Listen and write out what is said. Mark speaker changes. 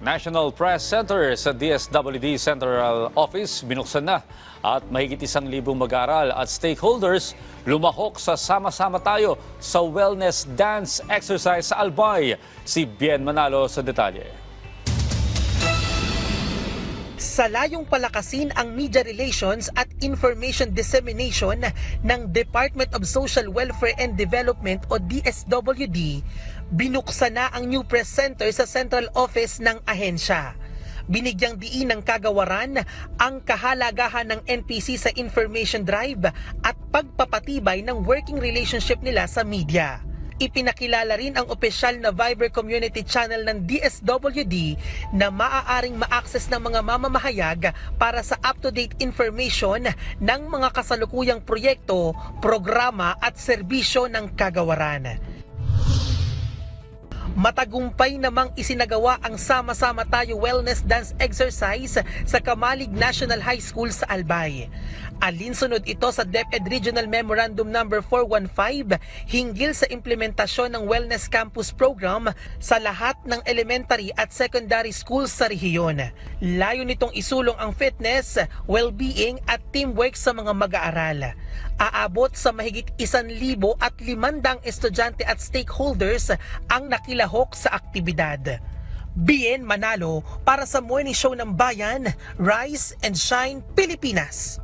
Speaker 1: National Press Center sa DSWD Central Office binuksan na at mahigit 1,000 mag-aaral at stakeholders lumahok sa Sama-sama Tayo sa Wellness Dance Exercise sa Albay. Si Bien Manalo sa detalye.
Speaker 2: Sa layong palakasin ang media relations at information dissemination ng Department of Social Welfare and Development o DSWD, binuksan na ang new press center sa central office ng ahensya. Binigyang diin ng kagawaran ang kahalagahan ng NPC sa information drive at pagpapatibay ng working relationship nila sa media. Ipinakilala rin ang opisyal na Viber community channel ng DSWD na maaaring ma-access ng mga mamamahayag para sa up-to-date information ng mga kasalukuyang proyekto, programa at serbisyo ng kagawaran. Matagumpay namang isinagawa ang Sama-sama Tayo Wellness Dance Exercise sa Kamalig National High School sa Albay. Alinsunod ito sa DepEd Regional Memorandum No. 415 hinggil sa implementasyon ng Wellness Campus Program sa lahat ng elementary at secondary schools sa rehiyon. Layo nitong isulong ang fitness, well-being at teamwork sa mga mag-aaral. Aabot sa mahigit 1,500 estudyante at stakeholders ang nakilahok sa aktibidad. Bien Manalo para sa Morning Show ng Bayan, Rise and Shine Pilipinas.